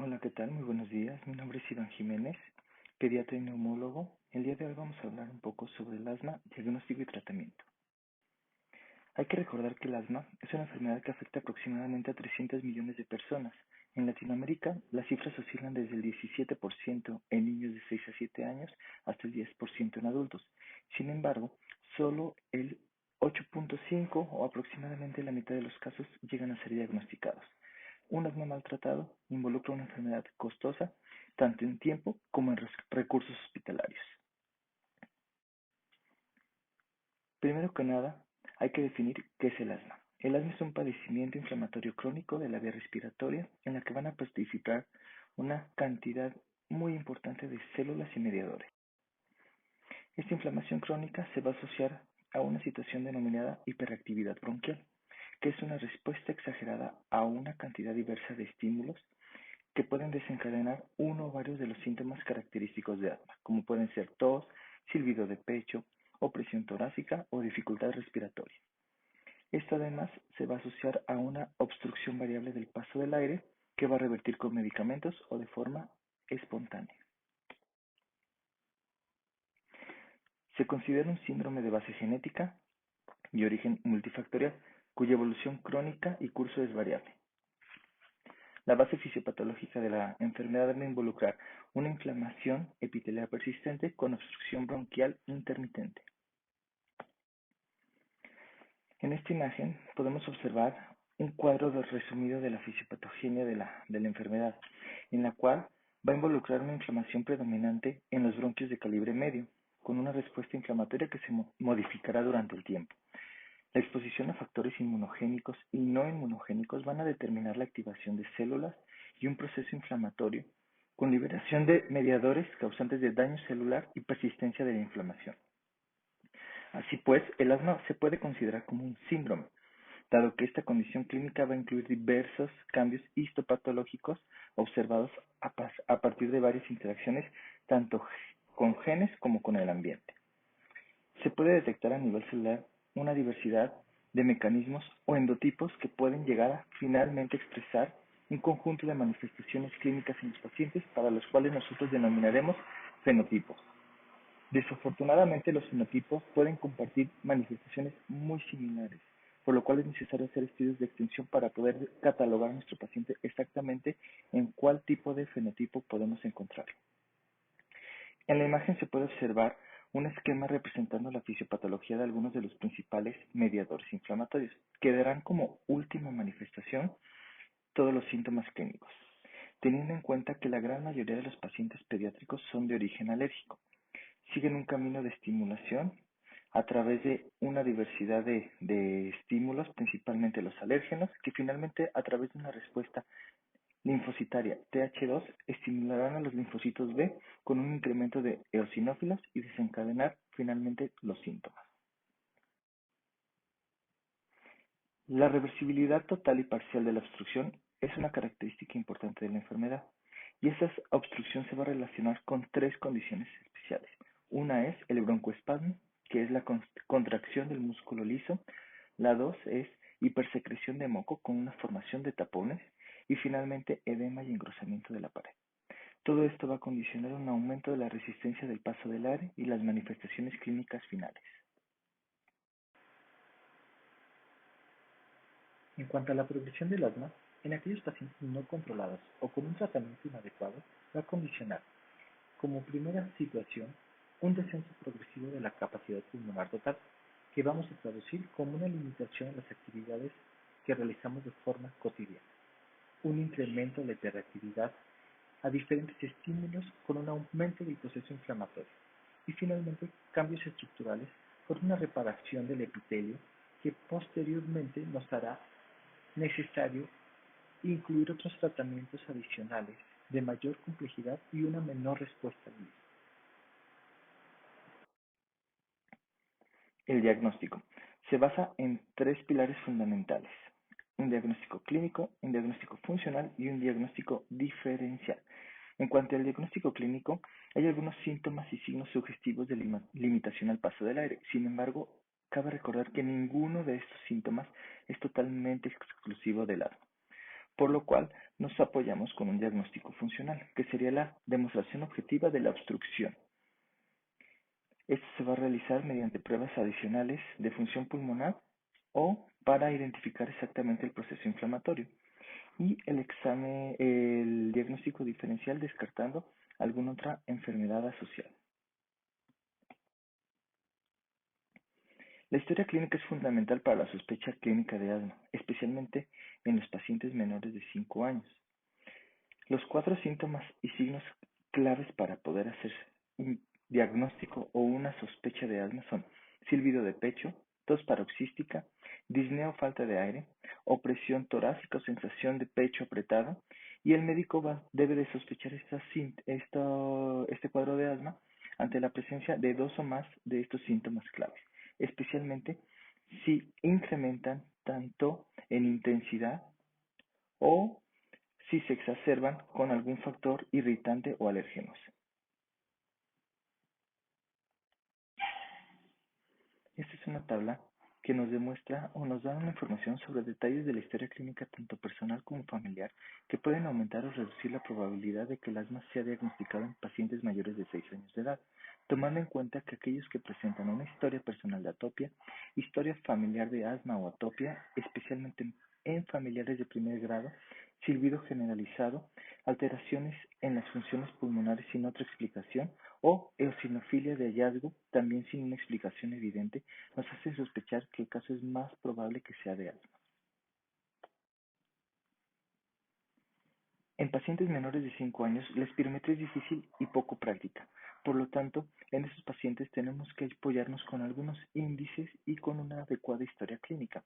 Hola, ¿qué tal? Muy buenos días. Mi nombre es Iván Jiménez, pediatra y neumólogo. El día de hoy vamos a hablar un poco sobre el asma, diagnóstico y tratamiento. Hay que recordar que el asma es una enfermedad que afecta aproximadamente a 300 millones de personas. En Latinoamérica, las cifras oscilan desde el 17% en niños de 6 a 7 años hasta el 10% en adultos. Sin embargo, solo el 8.5 o aproximadamente la mitad de los casos llegan a ser diagnosticados. Un asma maltratado involucra una enfermedad costosa tanto en tiempo como en recursos hospitalarios. Primero que nada, hay que definir qué es el asma. El asma es un padecimiento inflamatorio crónico de la vía respiratoria en la que van a participar una cantidad muy importante de células y mediadores. Esta inflamación crónica se va a asociar a una situación denominada hiperactividad bronquial, que es una respuesta exagerada a una cantidad diversa de estímulos que pueden desencadenar uno o varios de los síntomas característicos de asma, como pueden ser tos, silbido de pecho, opresión torácica o dificultad respiratoria. Esto además se va a asociar a una obstrucción variable del paso del aire que va a revertir con medicamentos o de forma espontánea. Se considera un síndrome de base genética y origen multifactorial, cuya evolución crónica y curso es variable. La base fisiopatológica de la enfermedad debe involucrar una inflamación epitelial persistente con obstrucción bronquial intermitente. En esta imagen podemos observar un cuadro resumido de la fisiopatogenia de la enfermedad, en la cual va a involucrar una inflamación predominante en los bronquios de calibre medio, con una respuesta inflamatoria que se modificará durante el tiempo. La exposición a factores inmunogénicos y no inmunogénicos van a determinar la activación de células y un proceso inflamatorio con liberación de mediadores causantes de daño celular y persistencia de la inflamación. Así pues, el asma se puede considerar como un síndrome, dado que esta condición clínica va a incluir diversos cambios histopatológicos observados a partir de varias interacciones tanto con genes como con el ambiente. Se puede detectar a nivel celular una diversidad de mecanismos o endotipos que pueden llegar a finalmente expresar un conjunto de manifestaciones clínicas en los pacientes para los cuales nosotros denominaremos fenotipos. Desafortunadamente, los fenotipos pueden compartir manifestaciones muy similares, por lo cual es necesario hacer estudios de extensión para poder catalogar a nuestro paciente exactamente en cuál tipo de fenotipo podemos encontrarlo. En la imagen se puede observar un esquema representando la fisiopatología de algunos de los principales mediadores inflamatorios, que darán como última manifestación todos los síntomas clínicos, teniendo en cuenta que la gran mayoría de los pacientes pediátricos son de origen alérgico. Siguen un camino de estimulación a través de una diversidad de estímulos, principalmente los alérgenos, que finalmente a través de una respuesta linfocitaria Th2 estimularán a los linfocitos B con un incremento de eosinófilos y desencadenar finalmente los síntomas. La reversibilidad total y parcial de la obstrucción es una característica importante de la enfermedad, y esa obstrucción se va a relacionar con tres condiciones especiales. Una es el broncoespasmo, que es la contracción del músculo liso. La dos es hipersecreción de moco con una formación de tapones. Y finalmente edema y engrosamiento de la pared. Todo esto va a condicionar un aumento de la resistencia del paso del aire y las manifestaciones clínicas finales. En cuanto a la progresión del asma, en aquellos pacientes no controlados o con un tratamiento inadecuado, va a condicionar, como primera situación, un descenso progresivo de la capacidad pulmonar total, que vamos a traducir como una limitación en las actividades que realizamos de forma cotidiana, un incremento de la hiperactividad a diferentes estímulos con un aumento del proceso inflamatorio y finalmente cambios estructurales por una reparación del epitelio que posteriormente nos hará necesario incluir otros tratamientos adicionales de mayor complejidad y una menor respuesta al mismo. El diagnóstico se basa en tres pilares fundamentales: un diagnóstico clínico, un diagnóstico funcional y un diagnóstico diferencial. En cuanto al diagnóstico clínico, hay algunos síntomas y signos sugestivos de limitación al paso del aire. Sin embargo, cabe recordar que ninguno de estos síntomas es totalmente exclusivo del asma. por lo cual nos apoyamos con un diagnóstico funcional, que sería la demostración objetiva de la obstrucción. Esto se va a realizar mediante pruebas adicionales de función pulmonar o para identificar exactamente el proceso inflamatorio y el diagnóstico diferencial descartando alguna otra enfermedad asociada. La historia clínica es fundamental para la sospecha clínica de asma, especialmente en los pacientes menores de 5 años. Los 4 síntomas y signos claves para poder hacer un diagnóstico o una sospecha de asma son silbido de pecho, tos paroxística, disnea o falta de aire, opresión torácica o sensación de pecho apretado, y el médico debe de sospechar este cuadro de asma ante la presencia de 2 o más de estos síntomas claves, especialmente si incrementan tanto en intensidad o si se exacerban con algún factor irritante o alérgenos. Esta es una tabla que nos demuestra o nos da una información sobre detalles de la historia clínica tanto personal como familiar que pueden aumentar o reducir la probabilidad de que el asma sea diagnosticado en pacientes mayores de 6 años de edad, tomando en cuenta que aquellos que presentan una historia personal de atopia, historia familiar de asma o atopia, especialmente en familiares de primer grado, silbido generalizado, alteraciones en las funciones pulmonares sin otra explicación o eosinofilia de hallazgo, también sin una explicación evidente, nos hace sospechar que el caso es más probable que sea de asma. En pacientes menores de 5 años, la espirometría es difícil y poco práctica. Por lo tanto, en estos pacientes tenemos que apoyarnos con algunos índices y con una adecuada historia clínica.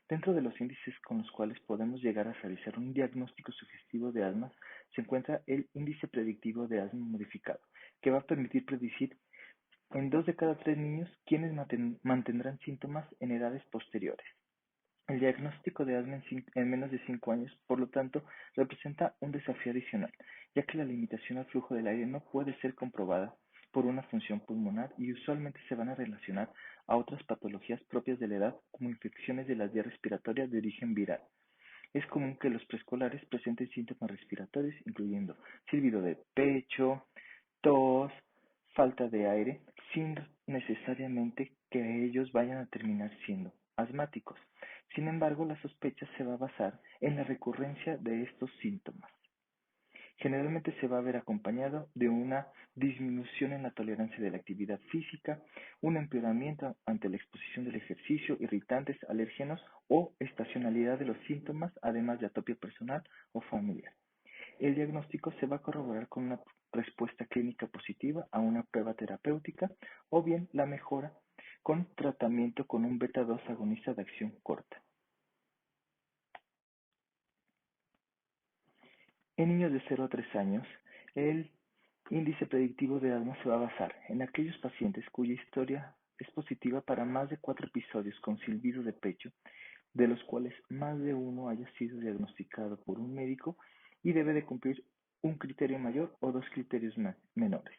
Dentro de los índices con los cuales podemos llegar a realizar un diagnóstico sugestivo de asma, se encuentra el índice predictivo de asma modificado, que va a permitir predecir en 2 de cada 3 niños quienes mantendrán síntomas en edades posteriores. El diagnóstico de asma en menos de 5 años, por lo tanto, representa un desafío adicional, ya que la limitación al flujo del aire no puede ser comprobada por una función pulmonar y usualmente se van a relacionar a otras patologías propias de la edad, como infecciones de las vías respiratorias de origen viral. Es común que los preescolares presenten síntomas respiratorios, incluyendo silbido de pecho, tos, falta de aire, sin necesariamente que ellos vayan a terminar siendo asmáticos. Sin embargo, la sospecha se va a basar en la recurrencia de estos síntomas. Generalmente se va a ver acompañado de una disminución en la tolerancia de la actividad física, un empeoramiento ante la exposición del ejercicio, irritantes, alérgenos o estacionalidad de los síntomas, además de atopia personal o familiar. El diagnóstico se va a corroborar con una respuesta clínica positiva a una prueba terapéutica o bien la mejora con tratamiento con un beta-2 agonista de acción corta. En niños de 0 a 3 años, el índice predictivo de asma se va a basar en aquellos pacientes cuya historia es positiva para más de 4 episodios con silbido de pecho, de los cuales más de uno haya sido diagnosticado por un médico y debe de cumplir un criterio mayor o 2 criterios menores.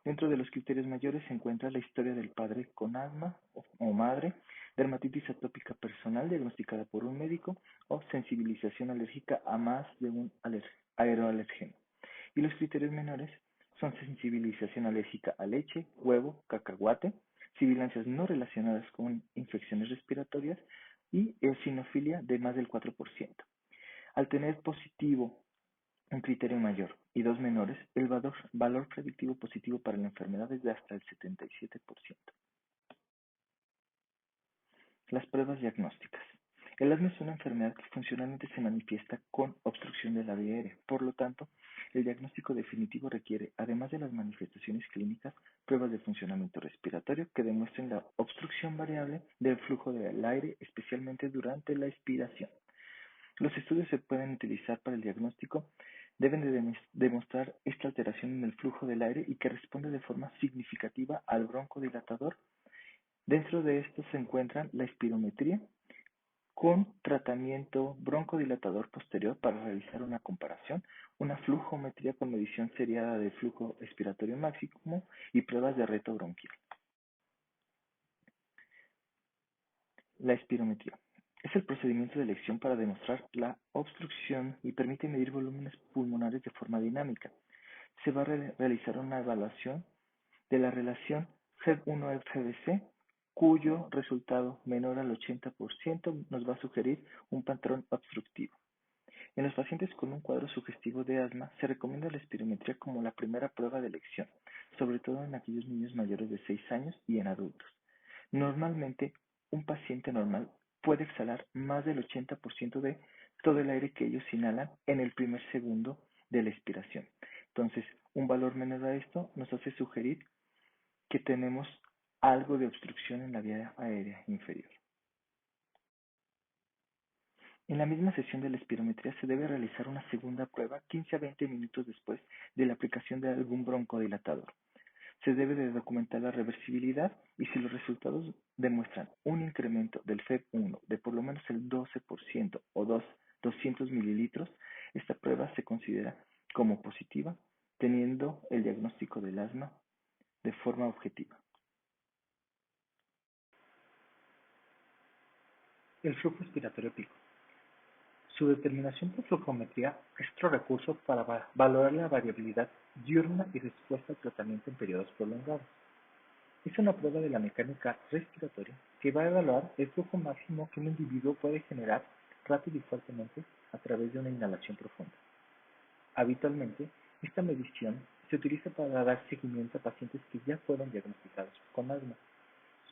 Dentro de los criterios mayores se encuentra la historia del padre con asma o madre, dermatitis atópica personal diagnosticada por un médico o sensibilización alérgica a más de un aeroalérgeno. Y los criterios menores son sensibilización alérgica a leche, huevo, cacahuate, sibilancias no relacionadas con infecciones respiratorias y eosinofilia de más del 4%. Al tener positivo un criterio mayor y 2 menores, el valor predictivo positivo para la enfermedad es de hasta el 77%. Las pruebas diagnósticas. El asma es una enfermedad que funcionalmente se manifiesta con obstrucción de la vía aérea. Por lo tanto, el diagnóstico definitivo requiere, además de las manifestaciones clínicas, pruebas de funcionamiento respiratorio que demuestren la obstrucción variable del flujo del aire, especialmente durante la expiración. Los estudios se pueden utilizar para el diagnóstico deben de demostrar esta alteración en el flujo del aire y que responde de forma significativa al broncodilatador. Dentro de estos se encuentran la espirometría con tratamiento broncodilatador posterior para realizar una comparación, una flujometría con medición seriada del flujo expiratorio máximo y pruebas de reto bronquial. La espirometría. Es el procedimiento de elección para demostrar la obstrucción y permite medir volúmenes pulmonares de forma dinámica. Se va a realizar una evaluación de la relación FEV1-FVC, cuyo resultado menor al 80% nos va a sugerir un patrón obstructivo. En los pacientes con un cuadro sugestivo de asma, se recomienda la espirometría como la primera prueba de elección, sobre todo en aquellos niños mayores de 6 años y en adultos. Normalmente, un paciente normal puede exhalar más del 80% de todo el aire que ellos inhalan en el primer segundo de la expiración. Entonces, un valor menor a esto nos hace sugerir que tenemos algo de obstrucción en la vía aérea inferior. En la misma sesión de la espirometría se debe realizar una segunda prueba 15 a 20 minutos después de la aplicación de algún broncodilatador. Se debe de documentar la reversibilidad y si los resultados demuestran un incremento del FEV1 de por lo menos el 12% o 200 mililitros, esta prueba se considera como positiva, teniendo el diagnóstico del asma de forma objetiva. El flujo expiratorio pico. Su determinación por flujometría es otro recurso para valorar la variabilidad diurna y respuesta al tratamiento en periodos prolongados. Es una prueba de la mecánica respiratoria que va a evaluar el flujo máximo que un individuo puede generar rápido y fuertemente a través de una inhalación profunda. Habitualmente, esta medición se utiliza para dar seguimiento a pacientes que ya fueron diagnosticados con asma.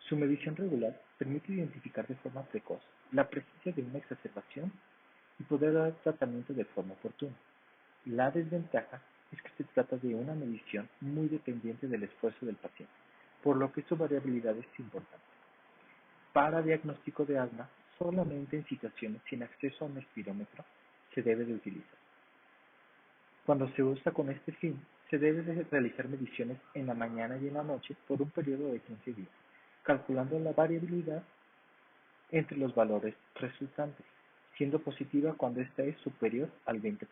Su medición regular permite identificar de forma precoz la presencia de una exacerbación y poder dar tratamiento de forma oportuna. La desventaja es que se trata de una medición muy dependiente del esfuerzo del paciente, por lo que su variabilidad es importante. Para diagnóstico de asma, solamente en situaciones sin acceso a un espirómetro se debe de utilizar. Cuando se usa con este fin, se debe de realizar mediciones en la mañana y en la noche por un periodo de 15 días, calculando la variabilidad entre los valores resultantes, siendo positiva cuando ésta es superior al 20%.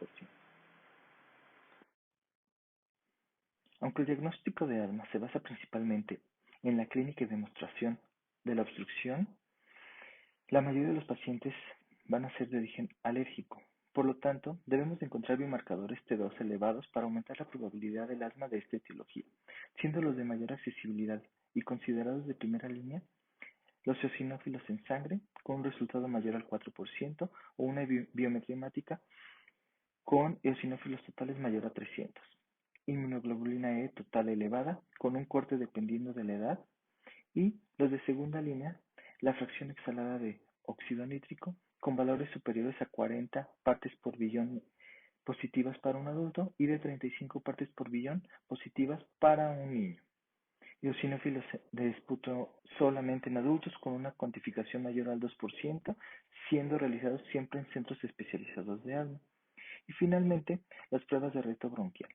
Aunque el diagnóstico de asma se basa principalmente en la clínica y demostración de la obstrucción, la mayoría de los pacientes van a ser de origen alérgico. Por lo tanto, debemos de encontrar biomarcadores T2 elevados para aumentar la probabilidad del asma de esta etiología, siendo los de mayor accesibilidad y considerados de primera línea los eosinófilos en sangre con un resultado mayor al 4% o una biometría hemática con eosinófilos totales mayor a 300. Inmunoglobulina E total elevada con un corte dependiendo de la edad y los de segunda línea, la fracción exhalada de óxido nítrico con valores superiores a 40 partes por billón positivas para un adulto y de 35 partes por billón positivas para un niño. Eosinófilos de esputo solamente en adultos con una cuantificación mayor al 2%, siendo realizados siempre en centros especializados de asma. Y finalmente, las pruebas de reto bronquial,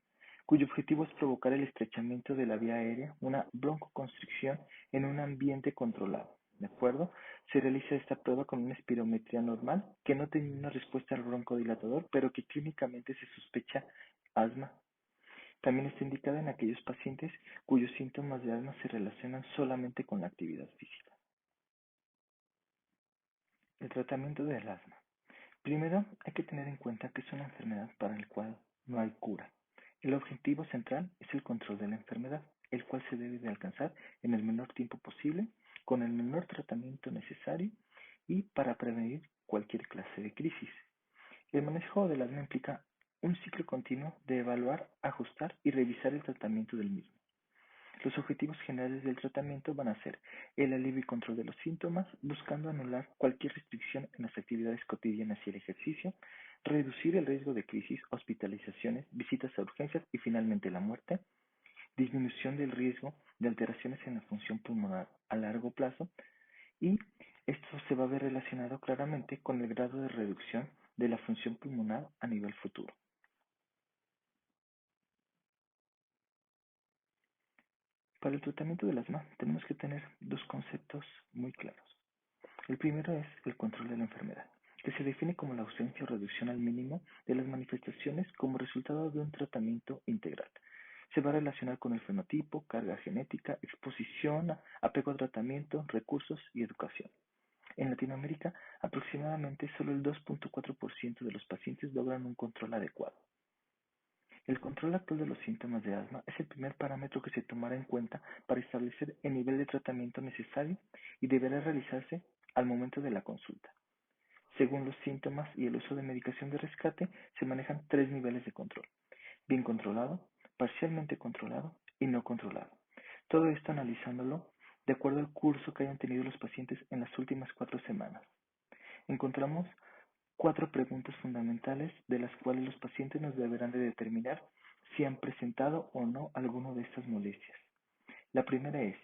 cuyo objetivo es provocar el estrechamiento de la vía aérea, una broncoconstricción en un ambiente controlado. ¿De acuerdo? Se realiza esta prueba con una espirometría normal que no tiene una respuesta al broncodilatador, pero que clínicamente se sospecha asma. También está indicada en aquellos pacientes cuyos síntomas de asma se relacionan solamente con la actividad física. El tratamiento del asma. Primero, hay que tener en cuenta que es una enfermedad para la cual no hay cura. El objetivo central es el control de la enfermedad, el cual se debe de alcanzar en el menor tiempo posible, con el menor tratamiento necesario y para prevenir cualquier clase de crisis. El manejo del asma implica un ciclo continuo de evaluar, ajustar y revisar el tratamiento del mismo. Los objetivos generales del tratamiento van a ser el alivio y control de los síntomas, buscando anular cualquier restricción en las actividades cotidianas y el ejercicio, reducir el riesgo de crisis, hospitalizaciones, visitas a urgencias y finalmente la muerte, disminución del riesgo de alteraciones en la función pulmonar a largo plazo y esto se va a ver relacionado claramente con el grado de reducción de la función pulmonar a nivel futuro. Para el tratamiento del asma tenemos que tener dos conceptos muy claros. El primero es el control de la enfermedad, que se define como la ausencia o reducción al mínimo de las manifestaciones como resultado de un tratamiento integral. Se va a relacionar con el fenotipo, carga genética, exposición, apego a tratamiento, recursos y educación. En Latinoamérica, aproximadamente solo el 2.4% de los pacientes logran un control adecuado. El control actual de los síntomas de asma es el primer parámetro que se tomará en cuenta para establecer el nivel de tratamiento necesario y deberá realizarse al momento de la consulta. Según los síntomas y el uso de medicación de rescate, se manejan tres niveles de control: bien controlado, parcialmente controlado y no controlado. Todo esto analizándolo de acuerdo al curso que hayan tenido los pacientes en las últimas 4 semanas. Encontramos 4 preguntas fundamentales de las cuales los pacientes nos deberán de determinar si han presentado o no alguno de estas molestias. La primera es: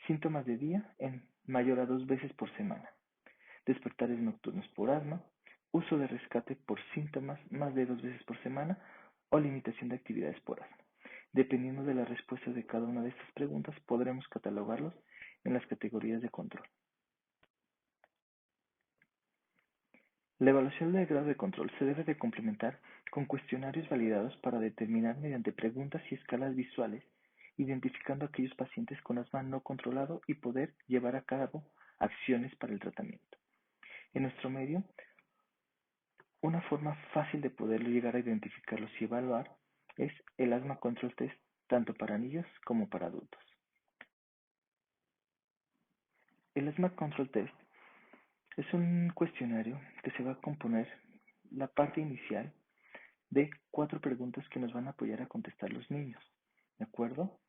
síntomas de día en mayor a 2 veces por semana, despertares nocturnos por asma, uso de rescate por síntomas más de 2 veces por semana o limitación de actividades por asma. Dependiendo de la respuesta de cada una de estas preguntas, podremos catalogarlos en las categorías de control. La evaluación del grado de control se debe de complementar con cuestionarios validados para determinar mediante preguntas y escalas visuales, identificando a aquellos pacientes con asma no controlado y poder llevar a cabo acciones para el tratamiento. En nuestro medio, una forma fácil de poder llegar a identificarlos y evaluar es el Asthma Control Test, tanto para niños como para adultos. El Asthma Control Test es un cuestionario que se va a componer la parte inicial de 4 preguntas que nos van a apoyar a contestar los niños. ¿De acuerdo?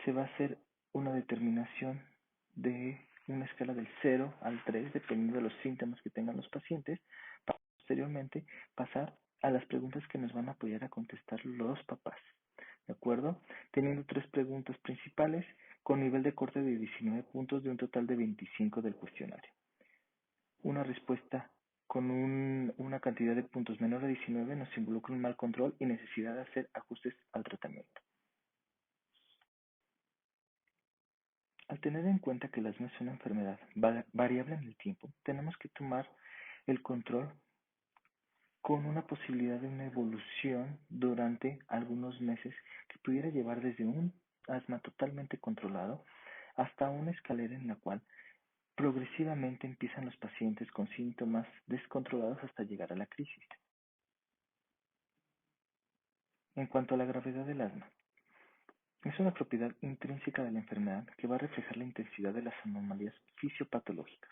Se va a hacer una determinación de una escala del 0 al 3, dependiendo de los síntomas que tengan los pacientes, para posteriormente pasar a las preguntas que nos van a apoyar a contestar los papás. ¿De acuerdo? Teniendo 3 preguntas principales con nivel de corte de 19 puntos de un total de 25 del cuestionario. Una respuesta con una cantidad de puntos menor a 19 nos involucra un mal control y necesidad de hacer ajustes al tratamiento. Al tener en cuenta que el asma es una enfermedad variable en el tiempo, tenemos que tomar el control con una posibilidad de una evolución durante algunos meses que pudiera llevar desde un asma totalmente controlado hasta una escalera en la cual progresivamente empiezan los pacientes con síntomas descontrolados hasta llegar a la crisis. En cuanto a la gravedad del asma, es una propiedad intrínseca de la enfermedad que va a reflejar la intensidad de las anomalías fisiopatológicas.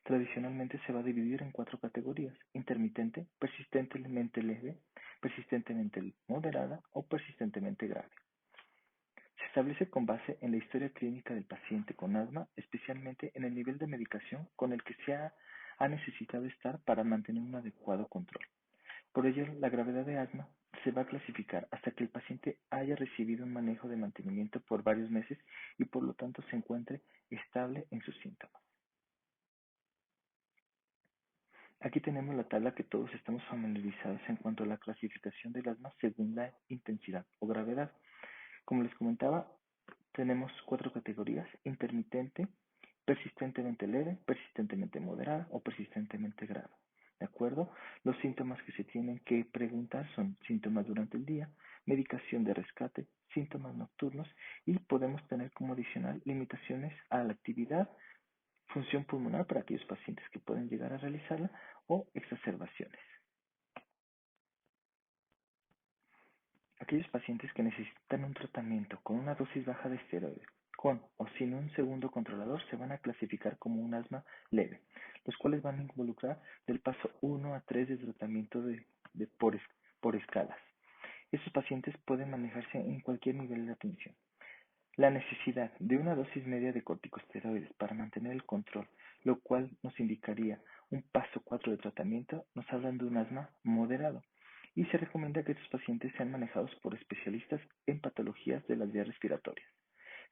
Tradicionalmente se va a dividir en 4 categorías: intermitente, persistentemente leve, persistentemente moderada o persistentemente grave. Se establece con base en la historia clínica del paciente con asma, especialmente en el nivel de medicación con el que ha necesitado estar para mantener un adecuado control. Por ello, la gravedad de asma se va a clasificar hasta que el paciente haya recibido un manejo de mantenimiento por varios meses y por lo tanto se encuentre estable en sus síntomas. Aquí tenemos la tabla que todos estamos familiarizados en cuanto a la clasificación del asma según la intensidad o gravedad. Como les comentaba, tenemos 4 categorías: intermitente, persistentemente leve, persistentemente moderada o persistentemente grave. ¿De acuerdo? Los síntomas que se tienen que preguntar son síntomas durante el día, medicación de rescate, síntomas nocturnos y podemos tener como adicional limitaciones a la actividad, función pulmonar para aquellos pacientes que pueden llegar a realizarla o exacerbaciones. Aquellos pacientes que necesitan un tratamiento con una dosis baja de esteroides, con o sin un segundo controlador, se van a clasificar como un asma leve, los cuales van a involucrar del paso 1 a 3 de tratamiento por escalas. Estos pacientes pueden manejarse en cualquier nivel de atención. La necesidad de una dosis media de corticosteroides para mantener el control, lo cual nos indicaría un paso 4 de tratamiento, nos hablan de un asma moderado y se recomienda que estos pacientes sean manejados por especialistas en patologías de las vías respiratorias.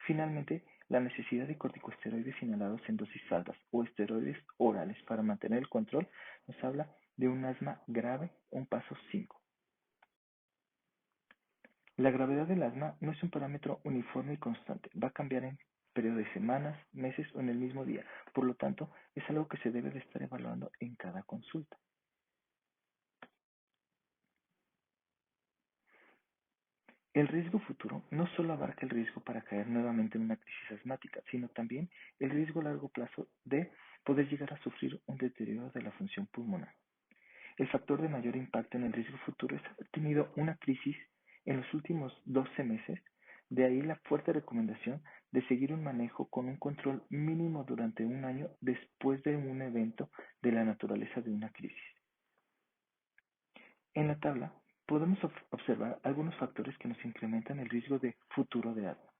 Finalmente, la necesidad de corticosteroides inhalados en dosis altas o esteroides orales para mantener el control nos habla de un asma grave, un paso 5. La gravedad del asma no es un parámetro uniforme y constante, va a cambiar en periodo de semanas, meses o en el mismo día. Por lo tanto, es algo que se debe de estar evaluando en cada consulta. El riesgo futuro no solo abarca el riesgo para caer nuevamente en una crisis asmática, sino también el riesgo a largo plazo de poder llegar a sufrir un deterioro de la función pulmonar. El factor de mayor impacto en el riesgo futuro es haber tenido una crisis en los últimos 12 meses, de ahí la fuerte recomendación de seguir un manejo con un control mínimo durante un año después de un evento de la naturaleza de una crisis. En la tabla podemos observar algunos factores que nos incrementan el riesgo de futuro de asma.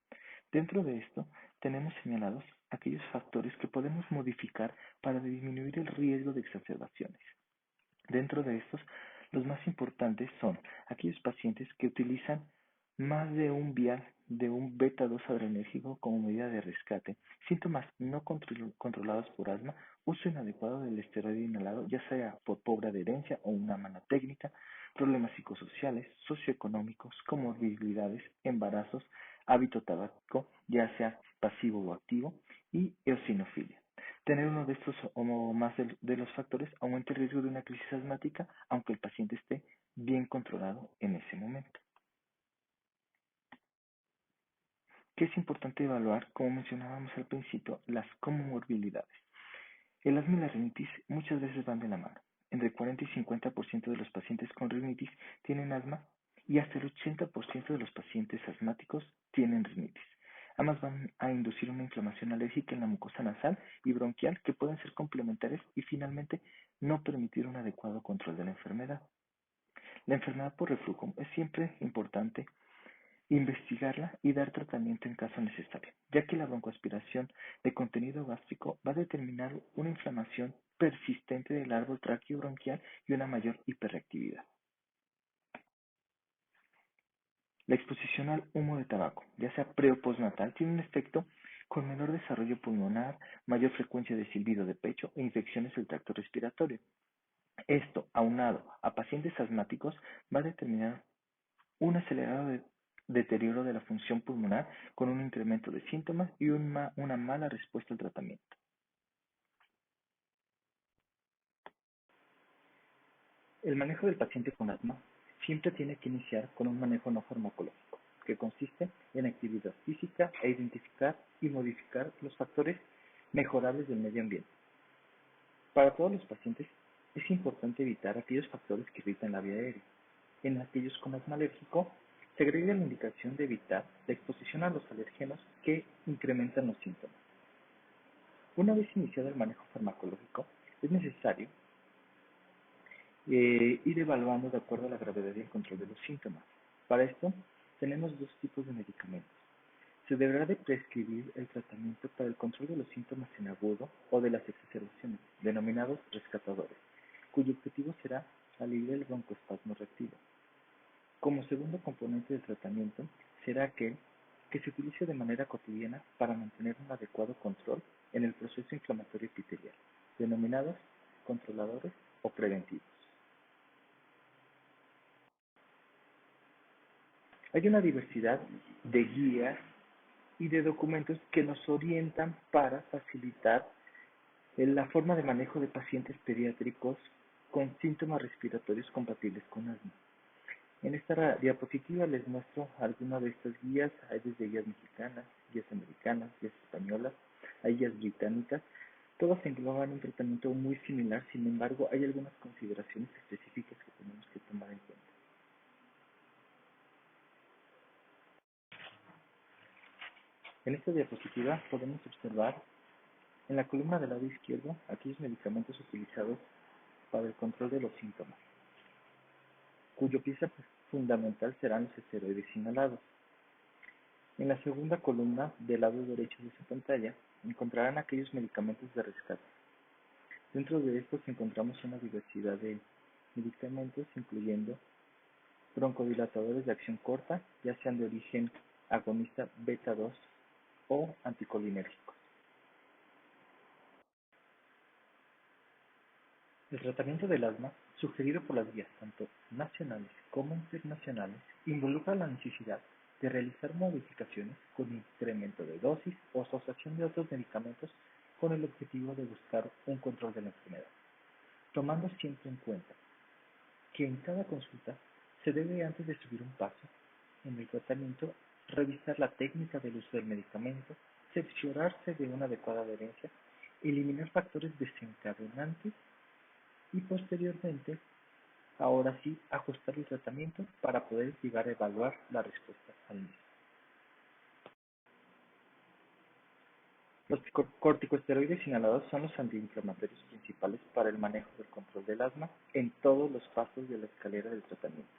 Dentro de esto, tenemos señalados aquellos factores que podemos modificar para disminuir el riesgo de exacerbaciones. Dentro de estos, los más importantes son aquellos pacientes que utilizan más de un vial de un beta-2 adrenérgico como medida de rescate, síntomas no controlados por asma, uso inadecuado del esteroide inhalado, ya sea por pobre adherencia o una mala técnica, problemas psicosociales, socioeconómicos, comorbilidades, embarazos, hábito tabáquico, ya sea pasivo o activo, y eosinofilia. Tener uno de estos o más de los factores aumenta el riesgo de una crisis asmática, aunque el paciente esté bien controlado en ese momento. ¿Qué es importante evaluar? Como mencionábamos al principio, las comorbilidades. El asma y la rinitis muchas veces van de la mano. Entre 40 y 50% de los pacientes con rinitis tienen asma y hasta el 80% de los pacientes asmáticos tienen rinitis. Ambas van a inducir una inflamación alérgica en la mucosa nasal y bronquial que pueden ser complementarias y finalmente no permitir un adecuado control de la enfermedad. La enfermedad por reflujo es siempre importante investigarla y dar tratamiento en caso necesario, ya que la broncoaspiración de contenido gástrico va a determinar una inflamación persistente del árbol traqueobronquial y una mayor hiperreactividad. La exposición al humo de tabaco, ya sea pre o postnatal, tiene un efecto con menor desarrollo pulmonar, mayor frecuencia de silbido de pecho e infecciones del tracto respiratorio. Esto, aunado a pacientes asmáticos, va a determinar un acelerado deterioro de la función pulmonar con un incremento de síntomas y una mala respuesta al tratamiento. El manejo del paciente con asma siempre tiene que iniciar con un manejo no farmacológico, que consiste en actividad física e identificar y modificar los factores mejorables del medio ambiente. Para todos los pacientes es importante evitar aquellos factores que irritan la vía aérea. En aquellos con asma alérgico, se agrega la indicación de evitar la exposición a los alérgenos que incrementan los síntomas. Una vez iniciado el manejo farmacológico, es necesario ir evaluando de acuerdo a la gravedad y el control de los síntomas. Para esto, tenemos dos tipos de medicamentos. Se deberá de prescribir el tratamiento para el control de los síntomas en agudo o de las exacerbaciones, denominados rescatadores, cuyo objetivo será aliviar el broncoespasmo reactivo. Como segundo componente del tratamiento será aquel que se utilice de manera cotidiana para mantener un adecuado control en el proceso inflamatorio epitelial, denominados controladores o preventivos. Hay una diversidad de guías y de documentos que nos orientan para facilitar la forma de manejo de pacientes pediátricos con síntomas respiratorios compatibles con asma. En esta diapositiva les muestro algunas de estas guías. Hay desde guías mexicanas, guías americanas, guías españolas, hay guías británicas. Todas engloban un tratamiento muy similar, sin embargo, hay algunas consideraciones específicas que tenemos que tomar en cuenta. En esta diapositiva podemos observar en la columna del lado izquierdo aquellos medicamentos utilizados para el control de los síntomas, cuyo pieza fundamental serán los esteroides inhalados. En la segunda columna del lado derecho de su pantalla encontrarán aquellos medicamentos de rescate. Dentro de estos encontramos una diversidad de medicamentos, incluyendo broncodilatadores de acción corta, ya sean de origen agonista beta-2 o anticolinérgicos. El tratamiento del asma, sugerido por las guías tanto nacionales como internacionales, involucra la necesidad de realizar modificaciones con incremento de dosis o asociación de otros medicamentos con el objetivo de buscar un control de la enfermedad, tomando siempre en cuenta que en cada consulta se debe, antes de subir un paso en el tratamiento, revisar la técnica del uso del medicamento, cerciorarse de una adecuada adherencia eliminar factores desencadenantes y posteriormente, ahora sí, ajustar el tratamiento para poder llegar a evaluar la respuesta al mismo. Los corticosteroides inhalados son los antiinflamatorios principales para el manejo del control del asma en todos los pasos de la escalera del tratamiento.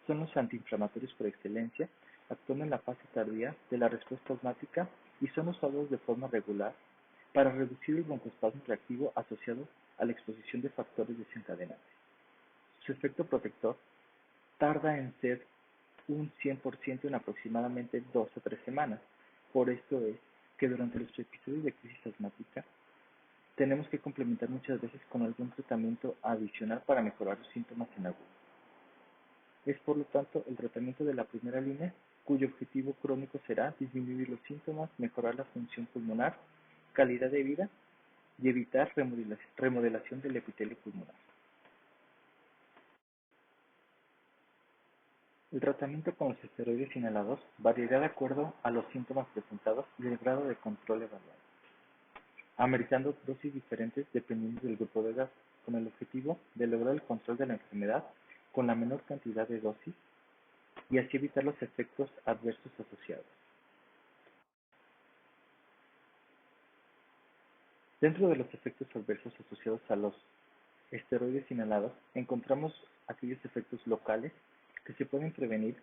Son los antiinflamatorios por excelencia, actúan en la fase tardía de la respuesta asmática y son usados de forma regular para reducir el broncoespasmo reactivo asociado a la exposición de factores desencadenantes. Su efecto protector tarda en ser un 100% en aproximadamente 2 a 3 semanas. Por esto es que durante los episodios de crisis asmática tenemos que complementar muchas veces con algún tratamiento adicional para mejorar los síntomas en agudo. Es por lo tanto el tratamiento de la primera línea, cuyo objetivo crónico será disminuir los síntomas, mejorar la función pulmonar, calidad de vida y evitar remodelación del epitelio pulmonar. El tratamiento con los esteroides inhalados variará de acuerdo a los síntomas presentados y el grado de control evaluado, ameritando dosis diferentes dependiendo del grupo de edad, con el objetivo de lograr el control de la enfermedad con la menor cantidad de dosis y así evitar los efectos adversos asociados. Dentro de los efectos adversos asociados a los esteroides inhalados, encontramos aquellos efectos locales que se pueden prevenir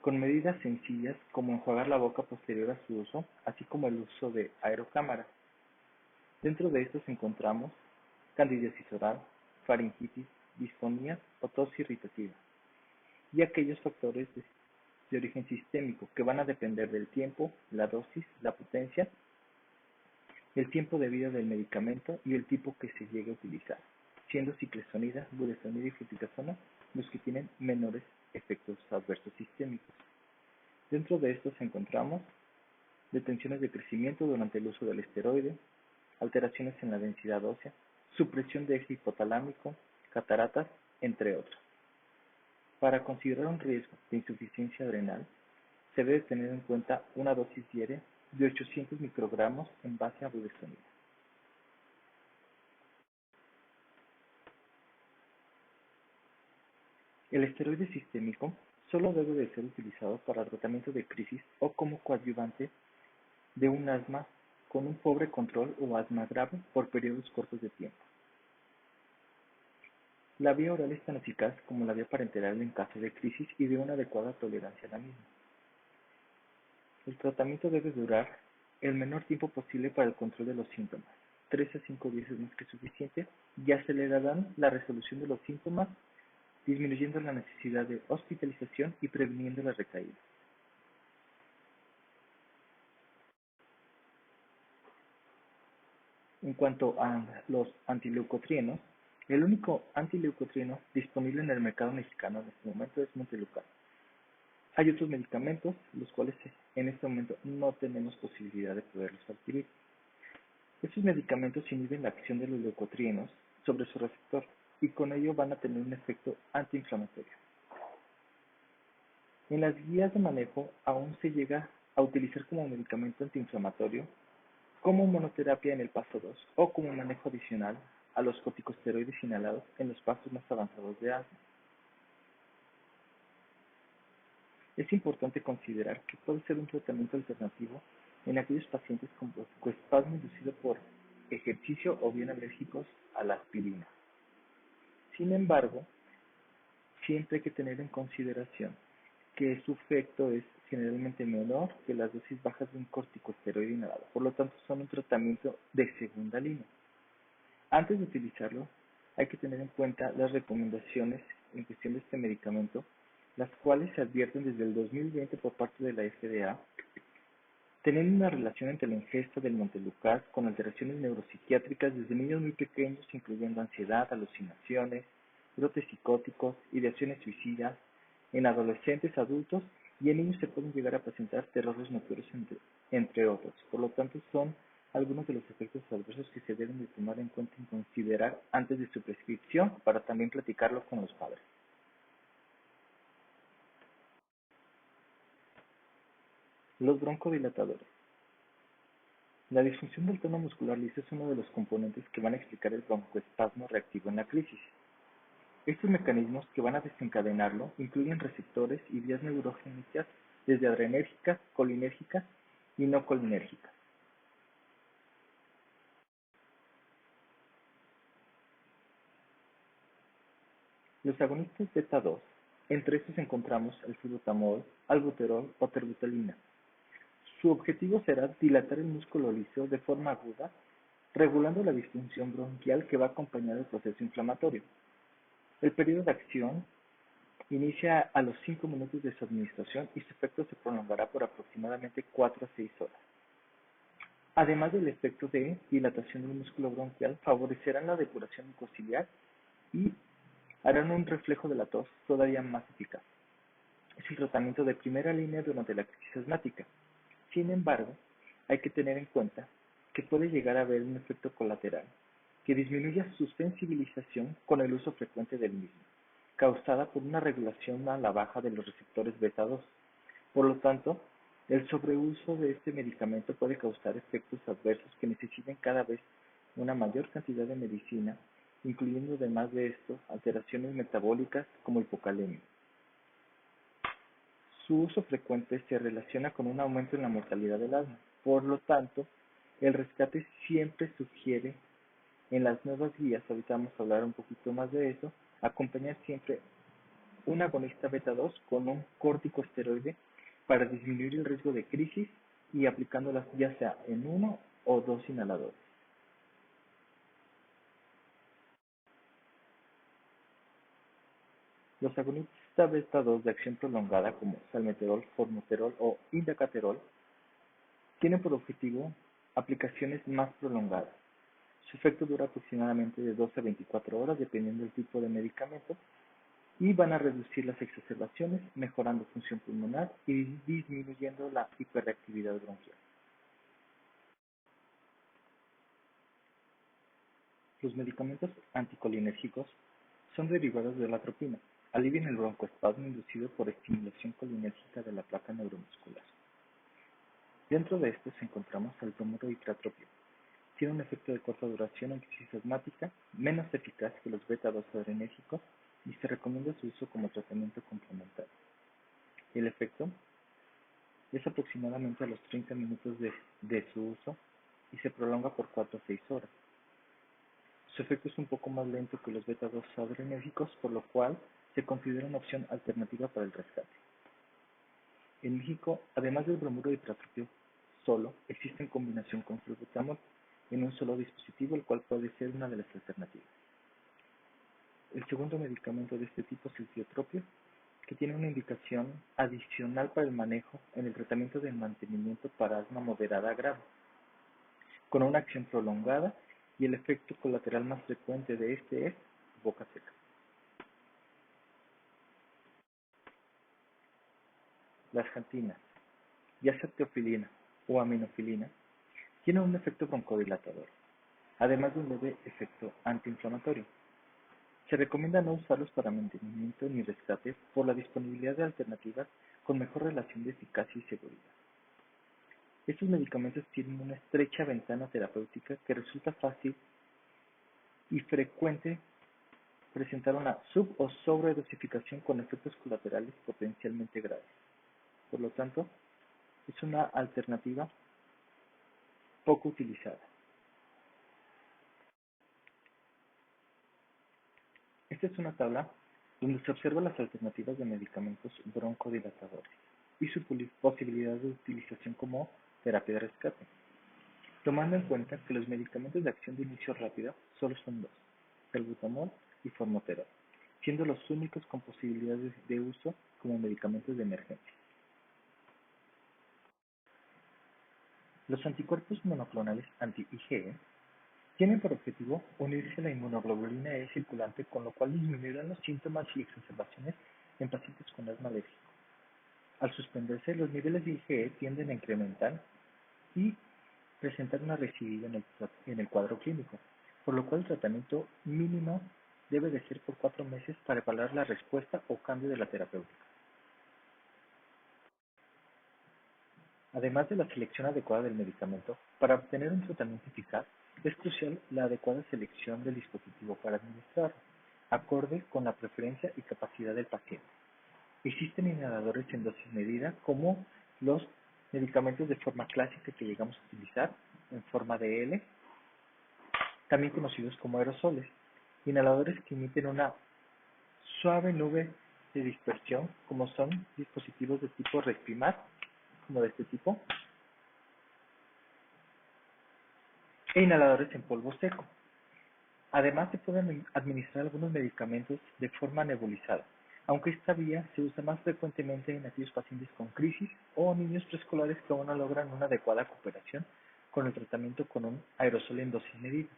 con medidas sencillas como enjuagar la boca posterior a su uso, así como el uso de aerocámaras. Dentro de estos encontramos candidiasis oral, faringitis, disfonía o tos irritativa, y aquellos factores de origen sistémico que van a depender del tiempo, la dosis, la potencia, el tiempo de vida del medicamento y el tipo que se llegue a utilizar, siendo ciclesonida, budesonida y fluticasona los que tienen menores efectos adversos sistémicos. Dentro de estos encontramos detenciones de crecimiento durante el uso del esteroide, alteraciones en la densidad ósea, supresión de eje hipotalámico, cataratas, entre otros. Para considerar un riesgo de insuficiencia adrenal, se debe tener en cuenta una dosis diaria de 800 microgramos en base a budesonida. El esteroide sistémico solo debe de ser utilizado para tratamiento de crisis o como coadyuvante de un asma con un pobre control o asma grave por periodos cortos de tiempo. La vía oral es tan eficaz como la vía parenteral en caso de crisis y de una adecuada tolerancia a la misma. El tratamiento debe durar el menor tiempo posible para el control de los síntomas, 3 a 5 días es más que suficiente, y acelerarán la resolución de los síntomas, disminuyendo la necesidad de hospitalización y previniendo la recaída. En cuanto a los antileucotrienos, el único antileucotrieno disponible en el mercado mexicano en este momento es Montelukast. Hay otros medicamentos, los cuales en este momento no tenemos posibilidad de poderlos adquirir. Estos medicamentos inhiben la acción de los leucotrienos sobre su receptor y con ello van a tener un efecto antiinflamatorio. En las guías de manejo aún se llega a utilizar como medicamento antiinflamatorio, como monoterapia en el paso 2 o como manejo adicional a los corticosteroides inhalados en los pasos más avanzados de asma. Es importante considerar que puede ser un tratamiento alternativo en aquellos pacientes con broncoespasmo inducido por ejercicio o bien alérgicos a la aspirina. Sin embargo, siempre hay que tener en consideración que su efecto es generalmente menor que las dosis bajas de un corticosteroide inhalado, por lo tanto son un tratamiento de segunda línea. Antes de utilizarlo, hay que tener en cuenta las recomendaciones en cuestión de este medicamento, las cuales se advierten desde el 2020 por parte de la FDA, teniendo una relación entre la ingesta del Montelukast con alteraciones neuropsiquiátricas desde niños muy pequeños, incluyendo ansiedad, alucinaciones, brotes psicóticos, ideaciones suicidas, en adolescentes, adultos y en niños se pueden llegar a presentar terrores nocturnos, entre otros. Por lo tanto, son algunos de los efectos adversos que se deben de tomar en cuenta y considerar antes de su prescripción para también platicarlo con los padres. Los broncodilatadores. La disfunción del tono muscular liso es uno de los componentes que van a explicar el broncoespasmo reactivo en la crisis. Estos mecanismos que van a desencadenarlo incluyen receptores y vías neurogénicas desde adrenérgicas, colinérgicas y no colinérgicas. Los agonistas beta-2, entre estos encontramos el salbutamol, albuterol o terbutalina. Su objetivo será dilatar el músculo liso de forma aguda, regulando la disfunción bronquial que va acompañada del proceso inflamatorio. El periodo de acción inicia a los 5 minutos de su administración y su efecto se prolongará por aproximadamente 4 a 6 horas. Además del efecto de dilatación del músculo bronquial, favorecerán la depuración mucociliar y harán un reflejo de la tos todavía más eficaz. Es el tratamiento de primera línea durante la crisis asmática. Sin embargo, hay que tener en cuenta que puede llegar a haber un efecto colateral que disminuya su sensibilización con el uso frecuente del mismo, causada por una regulación a la baja de los receptores beta-2. Por lo tanto, el sobreuso de este medicamento puede causar efectos adversos que necesiten cada vez una mayor cantidad de medicina, incluyendo además de esto alteraciones metabólicas como hipocalemia. Su uso frecuente se relaciona con un aumento en la mortalidad del asma. Por lo tanto, el rescate siempre sugiere en las nuevas guías, ahorita vamos a hablar un poquito más de eso, acompañar siempre un agonista beta-2 con un corticosteroide para disminuir el riesgo de crisis y aplicándolas ya sea en uno o dos inhaladores. Los agonistas beta-2 de acción prolongada como salmeterol, formoterol o indacaterol tienen por objetivo aplicaciones más prolongadas. Su efecto dura aproximadamente de 12 a 24 horas dependiendo del tipo de medicamento y van a reducir las exacerbaciones, mejorando función pulmonar y disminuyendo la hiperreactividad bronquial. Los medicamentos anticolinérgicos son derivados de la atropina. Alivian el broncoespasmo inducido por estimulación colinérgica de la placa neuromuscular. Dentro de estos encontramos el bromuro de tratropio. Tiene un efecto de corta duración en crisis asmática, menos eficaz que los beta-2 adrenérgicos y se recomienda su uso como tratamiento complementario. El efecto es aproximadamente a los 30 minutos de su uso y se prolonga por 4 a 6 horas. Su efecto es un poco más lento que los beta-2 adrenérgicos, por lo cual se considera una opción alternativa para el rescate. En México, además del bromuro de tratropio solo, existe en combinación con salbutamol en un solo dispositivo, el cual puede ser una de las alternativas. El segundo medicamento de este tipo es el tiotropio, que tiene una indicación adicional para el manejo en el tratamiento de mantenimiento para asma moderada grave, con una acción prolongada y el efecto colateral más frecuente de este es boca seca. Las jantinas, ya sea teofilina o aminofilina, tienen un efecto broncodilatador, además de un leve efecto antiinflamatorio. Se recomienda no usarlos para mantenimiento ni rescate por la disponibilidad de alternativas con mejor relación de eficacia y seguridad. Estos medicamentos tienen una estrecha ventana terapéutica que resulta fácil y frecuente presentar una sub- o sobredosificación con efectos colaterales potencialmente graves. Por lo tanto, es una alternativa poco utilizada. Esta es una tabla donde se observan las alternativas de medicamentos broncodilatadores y su posibilidad de utilización como terapia de rescate, tomando en cuenta que los medicamentos de acción de inicio rápido solo son dos, salbutamol y formoterol, siendo los únicos con posibilidades de uso como medicamentos de emergencia. Los anticuerpos monoclonales anti-IgE tienen por objetivo unirse a la inmunoglobulina E circulante, con lo cual disminuirán los síntomas y exacerbaciones en pacientes con asma alérgico. Al suspenderse, los niveles de IgE tienden a incrementar y presentar una recidiva en el cuadro clínico, por lo cual el tratamiento mínimo debe de ser por 4 meses para evaluar la respuesta o cambio de la terapéutica. Además de la selección adecuada del medicamento, para obtener un tratamiento eficaz, es crucial la adecuada selección del dispositivo para administrarlo, acorde con la preferencia y capacidad del paciente. Existen inhaladores en dosis medida, como los medicamentos de forma clásica que llegamos a utilizar, en forma de L, también conocidos como aerosoles, inhaladores que emiten una suave nube de dispersión, como son dispositivos de tipo Respimat, como de este tipo, e inhaladores en polvo seco. Además, se pueden administrar algunos medicamentos de forma nebulizada, aunque esta vía se usa más frecuentemente en aquellos pacientes con crisis o niños preescolares que aún no logran una adecuada cooperación con el tratamiento con un aerosol en dosis medida.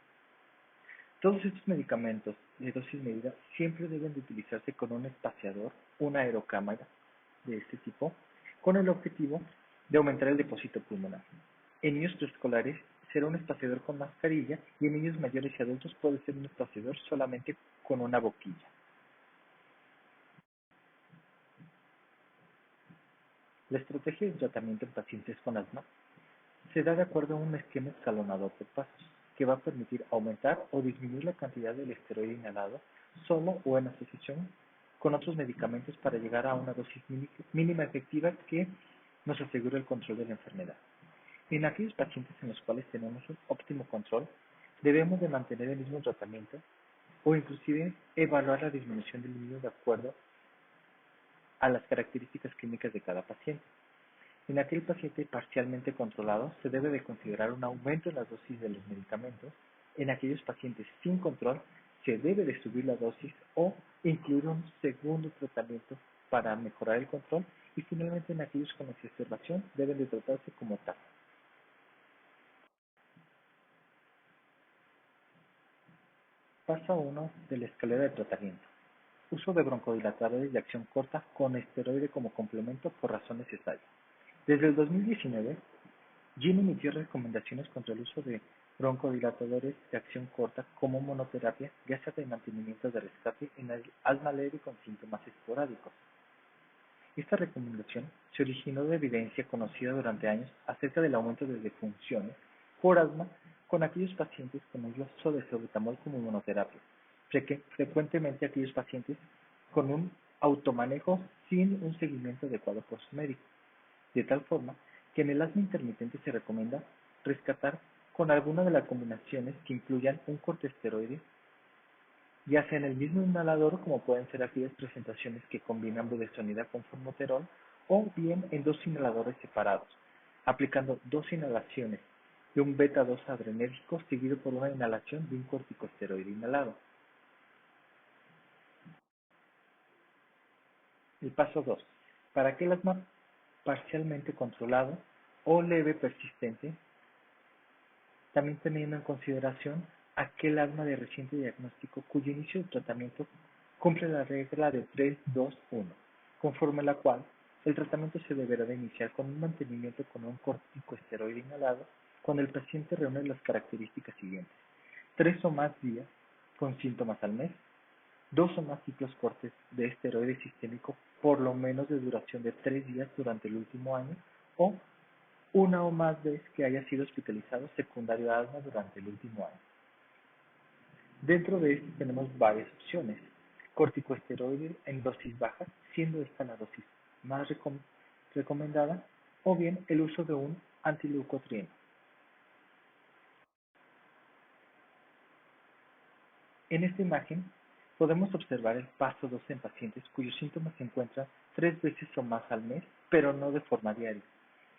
Todos estos medicamentos de dosis medida siempre deben de utilizarse con un espaciador, una aerocámara de este tipo, con el objetivo de aumentar el depósito pulmonar. En niños preescolares será un espaciador con mascarilla y en niños mayores y adultos puede ser un espaciador solamente con una boquilla. La estrategia de tratamiento en pacientes con asma se da de acuerdo a un esquema escalonado por pasos, que va a permitir aumentar o disminuir la cantidad del esteroide inhalado solo o en asociación con otros medicamentos para llegar a una dosis mínima efectiva que nos asegure el control de la enfermedad. En aquellos pacientes en los cuales tenemos un óptimo control, debemos de mantener el mismo tratamiento o inclusive evaluar la disminución del mismo de acuerdo a las características clínicas de cada paciente. En aquel paciente parcialmente controlado, se debe de considerar un aumento en la dosis de los medicamentos. En aquellos pacientes sin control, se debe de subir la dosis o incluir un segundo tratamiento para mejorar el control. Y finalmente, en aquellos con exacerbación, deben de tratarse como tal. Paso 1 de la escalera de tratamiento. Uso de broncodilatadores de acción corta con esteroide como complemento por razón necesaria. Desde el 2019, Jin emitió recomendaciones contra el uso de broncodilatadores de acción corta como monoterapia, ya sea de mantenimiento de rescate en el asma leve con síntomas esporádicos. Esta recomendación se originó de evidencia conocida durante años acerca del aumento de defunciones por asma con aquellos pacientes con el uso de salbutamol como monoterapia, frecuentemente aquellos pacientes con un automanejo sin un seguimiento adecuado por su médico, de tal forma que en el asma intermitente se recomienda rescatar con alguna de las combinaciones que incluyan un corticosteroide, ya sea en el mismo inhalador, como pueden ser aquellas presentaciones que combinan budesonida con formoterol, o bien en dos inhaladores separados, aplicando dos inhalaciones de un beta-2 adrenérgico seguido por una inhalación de un corticosteroide inhalado. El paso 2. Para aquel asma parcialmente controlado o leve persistente, también teniendo en consideración aquel asma de reciente diagnóstico cuyo inicio de tratamiento cumple la regla de 3-2-1, conforme la cual el tratamiento se deberá de iniciar con un mantenimiento con un corticosteroide inhalado cuando el paciente reúne las características siguientes: 3 o más días con síntomas al mes, 2 o más ciclos cortes de esteroide sistémico por lo menos de duración de 3 días durante el último año, o una o más veces que haya sido hospitalizado secundario a asma durante el último año. Dentro de esto tenemos varias opciones: corticosteroides en dosis bajas, siendo esta la dosis más recomendada, o bien el uso de un antileucotrieno. En esta imagen podemos observar el paso 2 en pacientes cuyos síntomas se encuentran 3 veces o más al mes, pero no de forma diaria.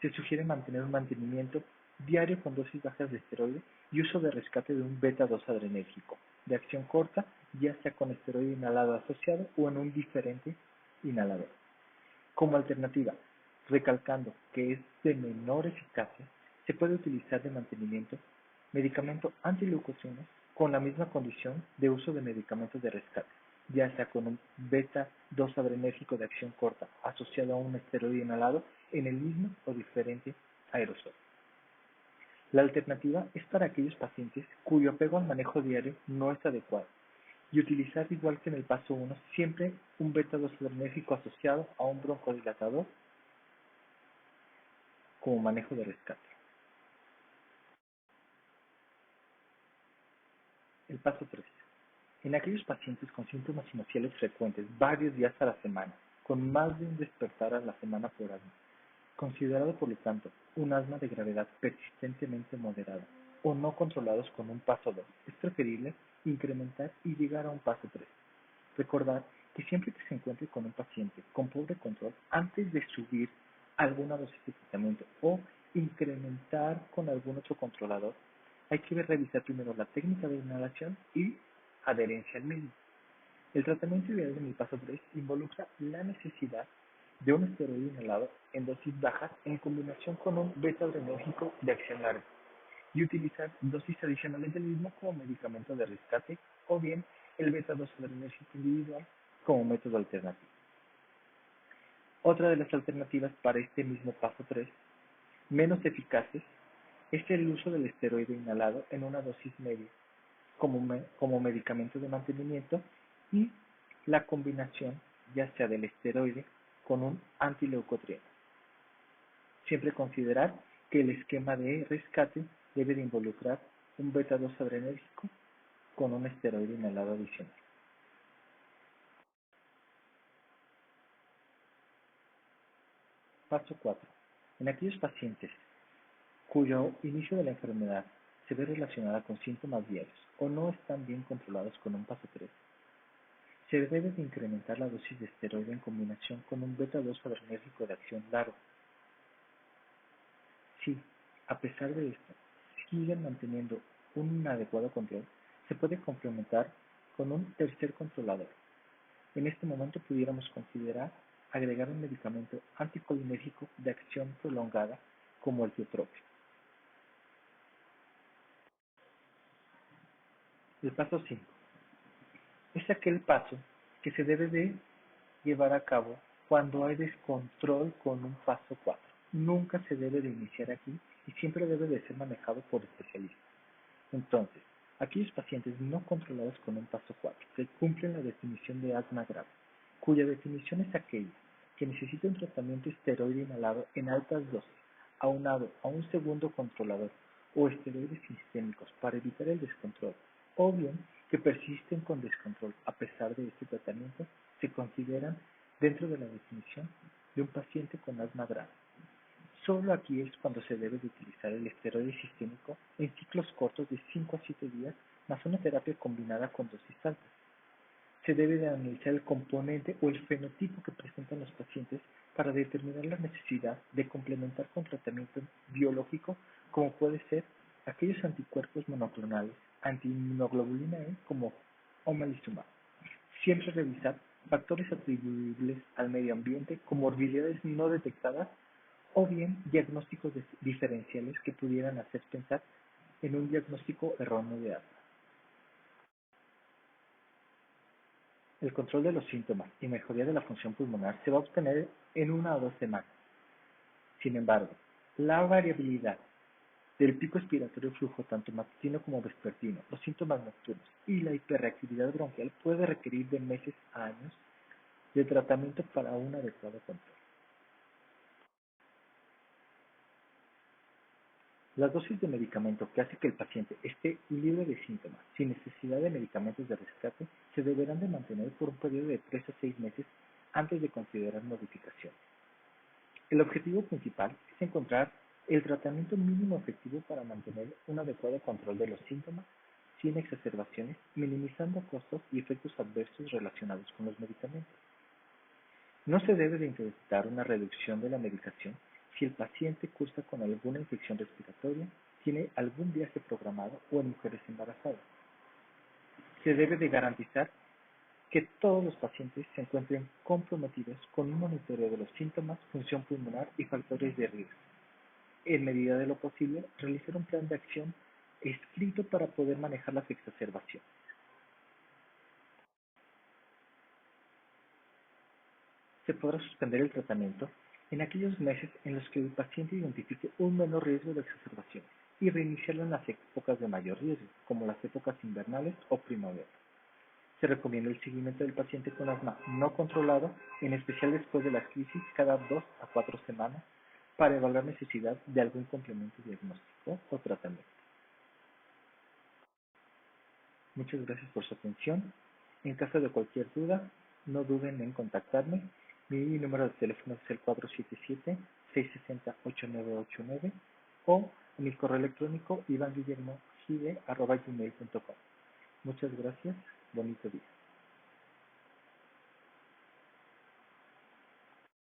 Se sugiere mantener un mantenimiento diario con dosis bajas de esteroide y uso de rescate de un beta-2 adrenérgico, de acción corta, ya sea con esteroide inhalado asociado o en un diferente inhalador. Como alternativa, recalcando que es de menor eficacia, se puede utilizar de mantenimiento medicamento antileucocinos con la misma condición de uso de medicamentos de rescate, ya sea con un beta-2 adrenérgico de acción corta asociado a un esteroide inhalado en el mismo o diferente aerosol. La alternativa es para aquellos pacientes cuyo apego al manejo diario no es adecuado y utilizar, igual que en el paso 1, siempre un beta-2 adrenérgico asociado a un broncodilatador como manejo de rescate. El paso 3. En aquellos pacientes con síntomas iniciales frecuentes varios días a la semana, con más de un despertar a la semana por asma, considerado por lo tanto un asma de gravedad persistentemente moderada o no controlados con un paso 2, es preferible incrementar y llegar a un paso 3. Recordar que siempre que se encuentre con un paciente con pobre control, antes de subir alguna dosis de tratamiento o incrementar con algún otro controlador, hay que revisar primero la técnica de inhalación y adherencia al mismo. El tratamiento ideal en el paso 3 involucra la necesidad de un esteroide inhalado en dosis bajas en combinación con un beta-adrenérgico de acción larga y utilizar dosis adicionales del mismo como medicamento de rescate o bien el beta-2-adrenérgico individual como método alternativo. Otra de las alternativas para este mismo paso 3, menos eficaces, es el uso del esteroide inhalado en una dosis media como medicamento de mantenimiento y la combinación ya sea del esteroide con un antileucotrieno. Siempre considerar que el esquema de rescate debe de involucrar un beta-2 adrenérgico con un esteroide inhalado adicional. Paso 4. En aquellos pacientes cuyo inicio de la enfermedad se ve relacionada con síntomas diarios o no están bien controlados con un paso 3, se debe de incrementar la dosis de esteroide en combinación con un beta-2 adrenérgico de acción larga. Si, a pesar de esto, siguen manteniendo un adecuado control, se puede complementar con un tercer controlador. En este momento pudiéramos considerar agregar un medicamento anticolinérgico de acción prolongada como el tiotropio. El paso 5 es aquel paso que se debe de llevar a cabo cuando hay descontrol con un paso 4. Nunca se debe de iniciar aquí y siempre debe de ser manejado por especialistas. Entonces, aquellos pacientes no controlados con un paso 4 que cumplen la definición de asma grave, cuya definición es aquella que necesita un tratamiento esteroide inhalado en altas dosis, aunado a un segundo controlador o esteroides sistémicos para evitar el descontrol, o bien que persisten con descontrol a pesar de este tratamiento, se consideran dentro de la definición de un paciente con asma grave. Solo aquí es cuando se debe de utilizar el esteroide sistémico en ciclos cortos de 5 a 7 días más una terapia combinada con dosis altas. Se debe de analizar el componente o el fenotipo que presentan los pacientes para determinar la necesidad de complementar con tratamiento biológico como puede ser aquellos anticuerpos monoclonales antiinmunoglobulina E como omalizumab. Siempre revisar factores atribuibles al medio ambiente, comorbilidades no detectadas o bien diagnósticos diferenciales que pudieran hacer pensar en un diagnóstico erróneo de asma. El control de los síntomas y mejoría de la función pulmonar se va a obtener en 1 o 2 semanas. Sin embargo, la variabilidad del pico expiratorio flujo tanto matutino como vespertino, los síntomas nocturnos y la hiperreactividad bronquial puede requerir de meses a años de tratamiento para un adecuado control. Las dosis de medicamento que hace que el paciente esté libre de síntomas, sin necesidad de medicamentos de rescate, se deberán de mantener por un periodo de 3 a 6 meses antes de considerar modificaciones. El objetivo principal es encontrar el tratamiento mínimo efectivo para mantener un adecuado control de los síntomas sin exacerbaciones, minimizando costos y efectos adversos relacionados con los medicamentos. No se debe de intentar una reducción de la medicación si el paciente cursa con alguna infección respiratoria, tiene algún viaje programado o en mujeres embarazadas. Se debe de garantizar que todos los pacientes se encuentren comprometidos con un monitoreo de los síntomas, función pulmonar y factores de riesgo. En medida de lo posible, realizar un plan de acción escrito para poder manejar las exacerbaciones. Se podrá suspender el tratamiento en aquellos meses en los que el paciente identifique un menor riesgo de exacerbaciones y reiniciarlo en las épocas de mayor riesgo, como las épocas invernales o primavera. Se recomienda el seguimiento del paciente con asma no controlado, en especial después de las crisis cada 2 a 4 semanas, para evaluar necesidad de algún complemento diagnóstico o tratamiento. Muchas gracias por su atención. En caso de cualquier duda, no duden en contactarme. Mi número de teléfono es el 477-660-8989 o mi correo electrónico ivanguillermogide@gmail.com. Muchas gracias. Bonito día.